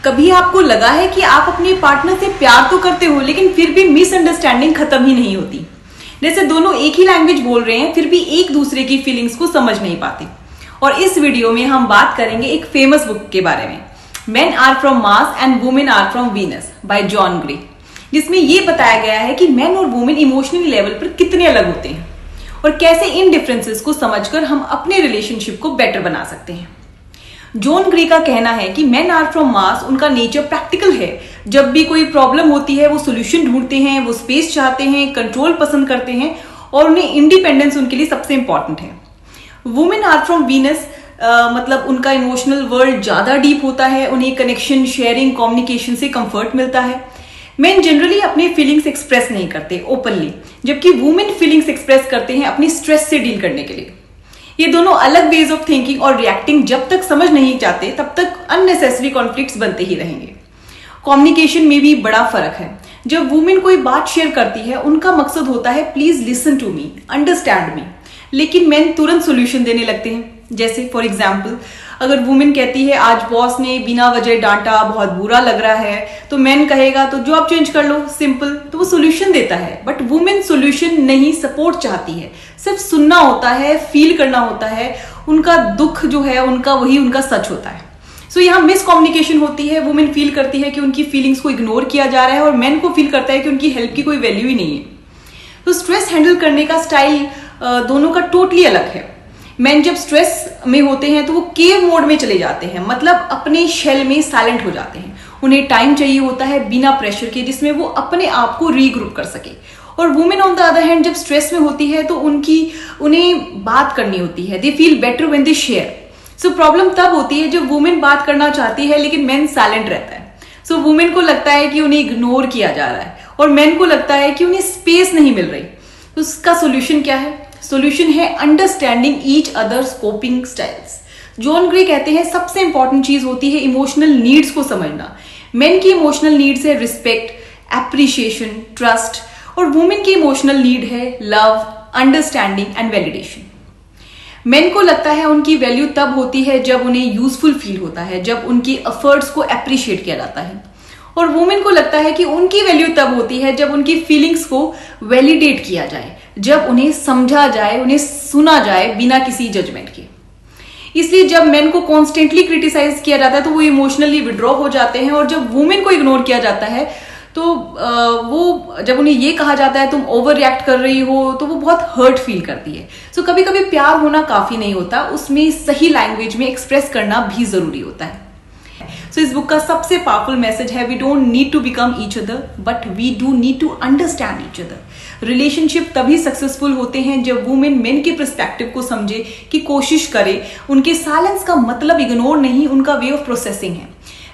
कभी आपको लगा है कि आप अपने पार्टनर से प्यार तो करते हो लेकिन फिर भी मिसअंडरस्टैंडिंग खत्म ही नहीं होती। जैसे दोनों एक ही लैंग्वेज बोल रहे हैं फिर भी एक दूसरे की फीलिंग्स को समझ नहीं पाते। और इस वीडियो में हम बात करेंगे एक फेमस बुक के बारे में, men are from Mars and women are from Venus by John Gray, जिसमें यह बताया गया है कि मेन और वुमेन इमोशनल लेवल पर कितने अलग होते हैं और कैसे इन डिफरेंसेस को समझकर हम अपने रिलेशनशिप को बेटर बना सकते हैं। जॉन ग्रे का कहना है कि मेन आर फ्रॉम मार्स, उनका नेचर प्रैक्टिकल है। जब भी कोई प्रॉब्लम होती है वो सोल्यूशन ढूंढते हैं, वो स्पेस चाहते हैं, कंट्रोल पसंद करते हैं और उन्हें इंडिपेंडेंस उनके लिए सबसे इंपॉर्टेंट है। वुमेन आर फ्रॉम वीनस, मतलब उनका इमोशनल वर्ल्ड ज्यादा डीप होता है, उन्हें कनेक्शन, शेयरिंग, कम्युनिकेशन से कंफर्ट मिलता है। मेन जनरली अपने फीलिंग्स एक्सप्रेस नहीं करते ओपनली, जबकि वुमेन फीलिंग्स एक्सप्रेस करते हैं अपनी स्ट्रेस से डील करने के लिए। ये दोनों अलग वेज ऑफ थिंकिंग और रिएक्टिंग जब तक समझ नहीं जाते तब तक अननेसेसरी कॉन्फ्लिक्ट्स बनते ही रहेंगे। कम्युनिकेशन में भी बड़ा फर्क है। जब वुमेन कोई बात शेयर करती है उनका मकसद होता है please listen to me, understand me, लेकिन मेन तुरंत सोल्यूशन देने लगते हैं। जैसे फॉर एग्जाम्पल, अगर वुमेन कहती है आज बॉस ने बिना वजह डांटा, बहुत बुरा लग रहा है, तो मैन कहेगा तो जॉब चेंज कर लो, सिंपल। तो वो सोल्यूशन देता है, बट वुमेन सोल्यूशन नहीं, सपोर्ट चाहती है। सिर्फ सुनना होता है, फील करना होता है, उनका दुख जो है उनका वही उनका सच होता है। सो यहाँ मिसकम्युनिकेशन होती है। वुमेन फील करती है कि उनकी फीलिंग्स को इग्नोर किया जा रहा है और मैन को फील करता है कि उनकी हेल्प की कोई वैल्यू ही नहीं है। तो स्ट्रेस हैंडल करने का स्टाइल दोनों का टोटली अलग है। मैन जब स्ट्रेस में होते हैं तो वो केव मोड में चले जाते हैं, मतलब अपने शेल में साइलेंट हो जाते हैं। उन्हें टाइम चाहिए होता है बिना प्रेशर के, जिसमें वो अपने आप को रीग्रुप कर सके। और women on the other hand जब स्ट्रेस में होती है तो उन्हें बात करनी होती है। They feel better when they share. So problem तब होती है जब वुमेन बात करना चाहती है लेकिन मैन साइलेंट रहता है। सो वुमेन को लगता है कि उन्हें इग्नोर किया जा रहा है और मैन को लगता है कि उन्हें स्पेस नहीं मिल रही। तो उसका सोल्यूशन क्या है? सोल्यूशन है understanding each others coping styles. John grey कहते हैं सबसे इंपॉर्टेंट चीज होती है इमोशनल नीड्स को समझना। मेन की इमोशनल नीड्स है रिस्पेक्ट, एप्रिशिएशन, ट्रस्ट, और वुमेन की इमोशनल नीड है love, understanding and validation. Main को लगता है उनकी वैल्यू तब होती है जब उन्हें यूजफुल फील होता है, जब उनकी एफर्ट्स को अप्रिशिएट किया जाता है। और वुमेन को लगता है कि उनकी वैल्यू तब होती है जब उनकी फीलिंग्स को वैलिडेट किया जाए, जब उन्हें समझा जाए, उन्हें सुना जाए बिना किसी जजमेंट के। इसलिए जब मेन को कॉन्स्टेंटली क्रिटिसाइज किया जाता है तो वो इमोशनली विड्रॉ हो जाते हैं, और जब वुमेन को इग्नोर किया जाता है तो वो जब उन्हें ये कहा जाता है तुम ओवर रिएक्ट कर रही हो, तो वो बहुत हर्ट फील करती है। सो कभी कभी प्यार होना काफी नहीं होता, उसमें सही लैंग्वेज में एक्सप्रेस करना भी जरूरी होता है। सो इस बुक का सबसे पावरफुल मैसेज है we don't need to become each other but we do need to understand each other. Relationship तभी सक्सेसफुल होते हैं जब वुमेन मेन के पर्सपेक्टिव को समझे, कि कोशिश करे। उनके साइलेंस का मतलब इग्नोर नहीं, उनका वे ऑफ प्रोसेसिंग है।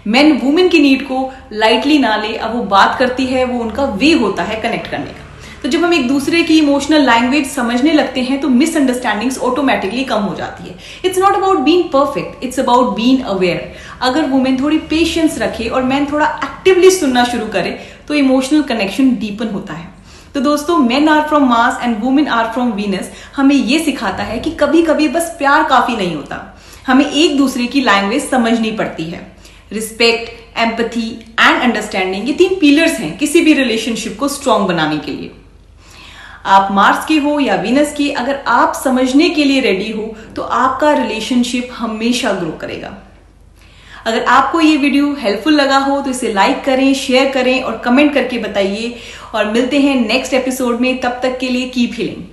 मेन वुमेन की नीड को लाइटली ना ले। अब वो बात करती है, वो उनका वे होता है कनेक्ट करने का। तो जब हम एक दूसरे की इमोशनल लैंग्वेज समझने लगते हैं तो मिसअंडरस्टैंडिंग्स ऑटोमेटिकली कम हो जाती है। It's not about being perfect, it's about being aware. अगर वुमेन थोड़ी पेशेंस रखे और मैन थोड़ा एक्टिवली सुनना शुरू करे तो इमोशनल कनेक्शन डीपन होता है। तो दोस्तों, men are from Mars and women are from Venus हमें ये सिखाता है कि कभी कभी बस प्यार काफी नहीं होता, हमें एक दूसरे की लैंग्वेज समझनी पड़ती है। रिस्पेक्ट, एम्पैथी एंड अंडरस्टैंडिंग, ये 3 पिलर्स हैं किसी भी रिलेशनशिप को स्ट्रॉन्ग बनाने के लिए। आप मार्स की हो या वीनस की, अगर आप समझने के लिए रेडी हो तो आपका रिलेशनशिप हमेशा ग्रो करेगा। अगर आपको ये वीडियो हेल्पफुल लगा हो तो इसे लाइक करें, शेयर करें और कमेंट करके बताइए। और मिलते हैं नेक्स्ट एपिसोड में, तब तक के लिए कीप हीलिंग।